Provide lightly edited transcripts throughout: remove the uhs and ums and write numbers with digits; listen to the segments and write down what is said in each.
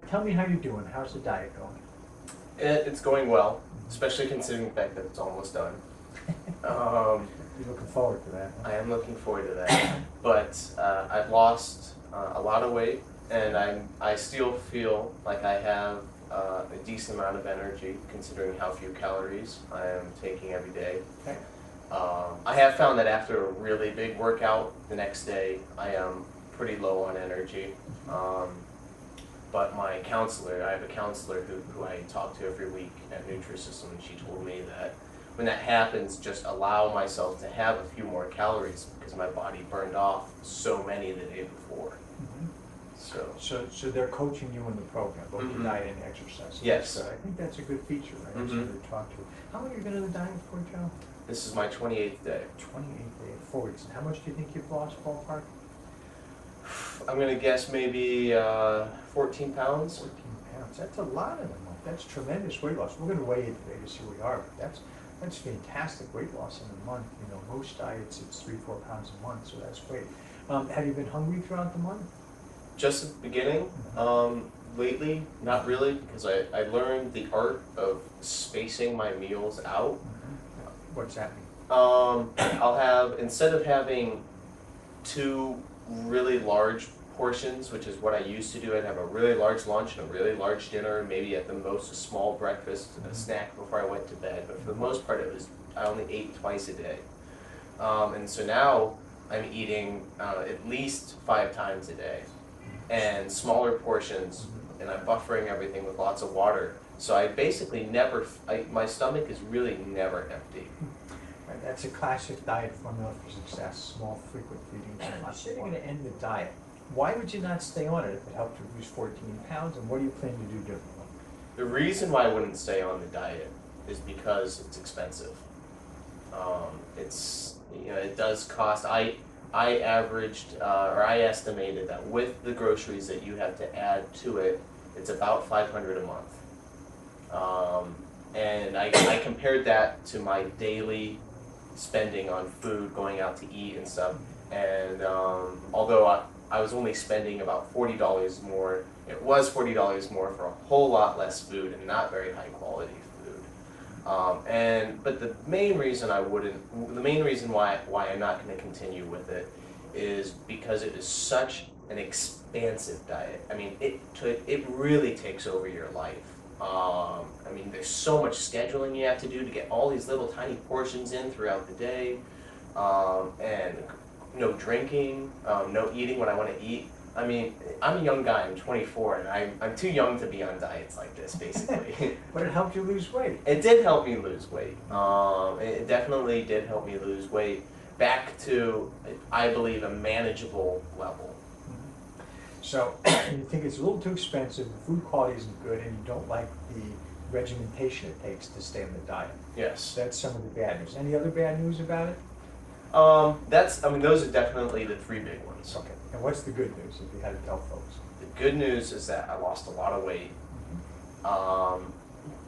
Tell me how you're doing. How's the diet going? It's going well, especially considering the fact that it's almost done. Um, You're looking forward to that, huh? I am looking forward to that, but I've lost a lot of weight, and I still feel like I have a decent amount of energy considering how few calories I am taking every day. Okay. I have found that after a really big workout, the next day I am pretty low on energy. But my counselor, I have a counselor who I talk to every week at NutriSystem, and she told me that when that happens, just allow myself to have a few more calories because my body burned off so many the day before. So they're coaching you in the program, both the diet and exercise. So Yes. I think that's a good feature, right? So they talk to you. How long have you been on the diet for, Joe? This is my 28th day. 28th day, 4 weeks. And how much do you think you've lost, ballpark? I'm going to guess maybe 14 pounds. 14 pounds. That's a lot in a month. That's tremendous weight loss. We're going to weigh you today to see where we are, but that's fantastic weight loss in a month. You know, most diets it's 3-4 pounds a month, so that's great. Have you been hungry throughout the month? Just at the beginning. Lately, not really, because I learned the art of spacing my meals out. What's that mean? I'll have, instead of having 2 really large portions, which is what I used to do, I'd have a really large lunch and a really large dinner, maybe at the most a small breakfast and a snack before I went to bed. But for the most part, I only ate twice a day. And so now I'm eating at least 5 times a day, and smaller portions, and I'm buffering everything with lots of water. So I basically never, my stomach is really never empty. Right, that's a classic diet formula for success, small, frequent feedings. I'm saying you're going to end the diet. Why would you not stay on it if it helped you lose 14 pounds, and what do you plan to do differently? The reason why I wouldn't stay on the diet is because it's expensive. It does cost, I averaged, or I estimated that with the groceries that you have to add to it, it's about $500 a month. And I compared that to my daily spending on food, going out to eat and stuff. And although I was only spending about $40 more, it was $40 more for a whole lot less food and not very high quality food. But the main reason why I'm not going to continue with it is because it is such an expansive diet. I mean, it really takes over your life. I mean, there's so much scheduling you have to do to get all these little tiny portions in throughout the day, and no drinking, no eating when I want to eat. I mean, I'm a young guy, I'm 24, and I'm too young to be on diets like this, basically. But it helped you lose weight. It did help me lose weight. It definitely did help me lose weight back to, I believe, a manageable level. So you think it's a little too expensive, the food quality isn't good, and you don't like the regimentation it takes to stay on the diet. Yes. That's some of the bad news. Any other bad news about it? Those are definitely the 3 big ones. Okay. And what's the good news, if you had to tell folks? The good news is that I lost a lot of weight.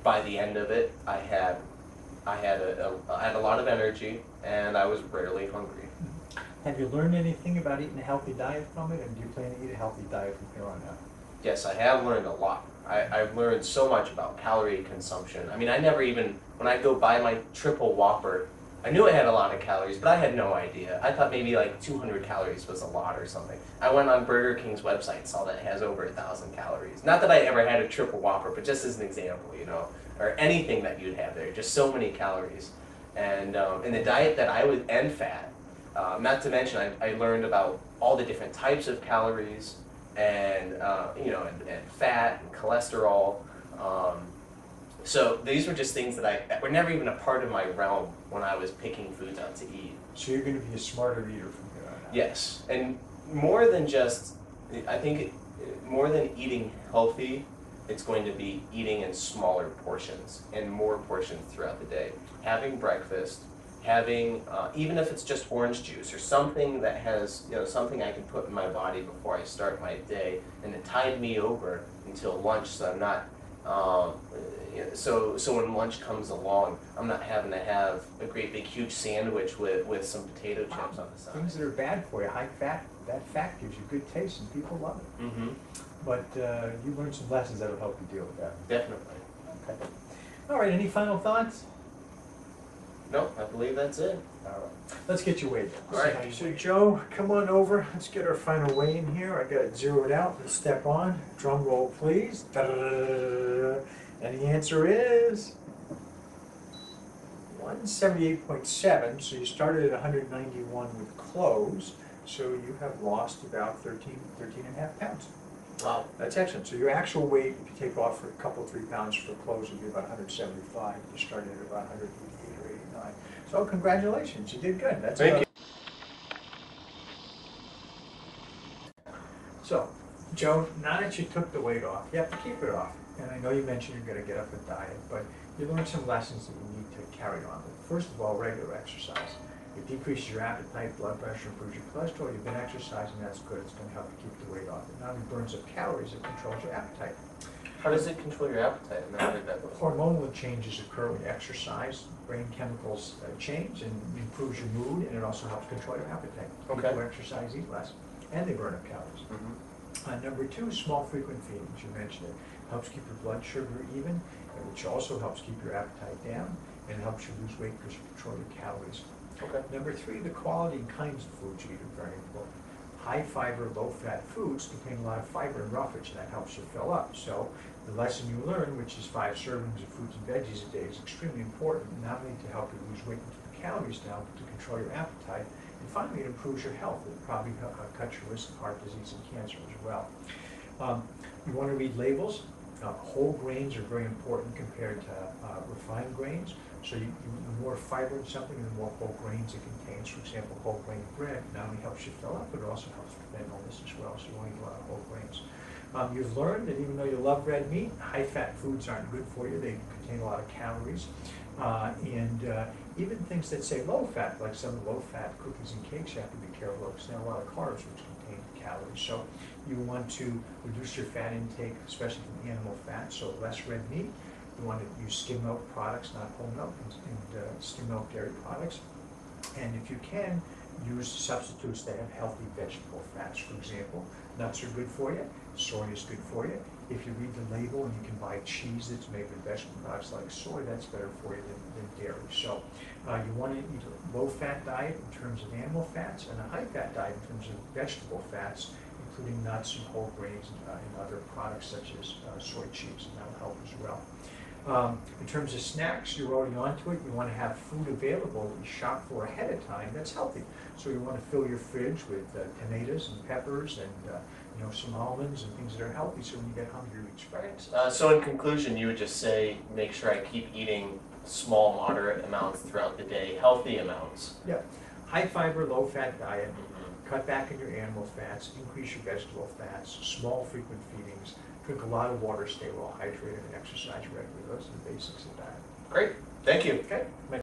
By the end of it, I had a lot of energy, and I was rarely hungry. Have you learned anything about eating a healthy diet from it, and do you plan to eat a healthy diet from here on out? Yes, I have learned a lot. I've learned so much about calorie consumption. I mean, I never even, when I go buy my triple Whopper, I knew it had a lot of calories, but I had no idea. I thought maybe like 200 calories was a lot or something. I went on Burger King's website and saw that it has over 1,000 calories. Not that I ever had a triple Whopper, but just as an example, you know, or anything that you'd have there, just so many calories. And in the diet that I would, and fat, not to mention I learned about all the different types of calories and, and fat and cholesterol. So these were just things that were never even a part of my realm when I was picking foods out to eat. So you're going to be a smarter eater from here on out? Yes, and more than just, more than eating healthy, it's going to be eating in smaller portions and more portions throughout the day. Having breakfast, having, even if it's just orange juice or something that has, something I can put in my body before I start my day, and it tide me over until lunch so I'm not So when lunch comes along, I'm not having to have a great big huge sandwich with some potato chips on the side. Things that are bad for you, high fat, that fat gives you good taste and people love it. Mm-hmm. But you learned some lessons that will help you deal with that. Definitely. Okay. All right, any final thoughts? No, I believe that's it. All right, let's get you weighed. All right. So Joe, come on over. Let's get our final weigh in here. I got it zeroed out. Let's step on. Drum roll, please. Da-da-da-da-da-da. And the answer is 178.7. So you started at 191 with clothes. So you have lost about 13 and a half pounds. Wow. That's excellent. So your actual weight, if you take off for a couple, 3 pounds for clothes, would be about 175. You started at about 188 or 89. So congratulations, you did good. That's Thank you. So, Joe, now that you took the weight off, you have to keep it off. And I know you mentioned you're going to get up and diet, but you learned some lessons that you need to carry on. First of all, regular exercise. It decreases your appetite, blood pressure, improves your cholesterol. You've been exercising, that's good. It's going to help you keep the weight off. It not only burns up calories, it controls your appetite. How does it control your appetite? I've never heard that before. Hormonal changes occur when you exercise. Brain chemicals change and improves your mood, and it also helps control your appetite. Okay. People who exercise eat less, and they burn up calories. Mm-hmm. Number 2, small frequent feedings. You mentioned it. Helps keep your blood sugar even, which also helps keep your appetite down, and it helps you lose weight because you control your calories. Okay. Number 3, the quality and kinds of foods you eat are very important. High fiber, low fat foods contain a lot of fiber and roughage, and that helps you fill up. So the lesson you learn, which is 5 servings of fruits and veggies a day, is extremely important, not only to help you lose weight and keep the calories down, but to control your appetite. And finally, it improves your health. It probably cuts your risk of heart disease and cancer as well. You want to read labels. Whole grains are very important compared to refined grains. So the more fiber in something, the more whole grains it contains. For example, whole grain bread not only helps you fill up, but it also helps prevent illness as well. So you want to eat a lot of whole grains. You've learned that even though you love red meat, high-fat foods aren't good for you. They contain a lot of calories. Even things that say low-fat, like some low-fat cookies and cakes, you have to be careful of because they have a lot of carbs which contain calories. So you want to reduce your fat intake, especially from animal fat, so less red meat. You want to use skim milk products, not whole milk, and skim milk dairy products. And if you can, use substitutes that have healthy vegetable fats. For example, nuts are good for you, soy is good for you. If you read the label and you can buy cheese that's made with vegetable products like soy, that's better for you than dairy. So you want to eat a low-fat diet in terms of animal fats and a high-fat diet in terms of vegetable fats, including nuts and whole grains and other products such as soy cheese, and that will help as well. In terms of snacks, you're already onto it. You want to have food available that you shop for ahead of time that's healthy. So you want to fill your fridge with tomatoes and peppers and some almonds and things that are healthy, so when you get hungry, you eat spreads. So in conclusion, you would just say, make sure I keep eating small, moderate amounts throughout the day, healthy amounts. Yeah. High fiber, low fat diet. Cut back on your animal fats, increase your vegetable fats, small frequent feedings, drink a lot of water, stay well hydrated, and exercise regularly. Those are the basics of diet. Great. Thank you. Okay.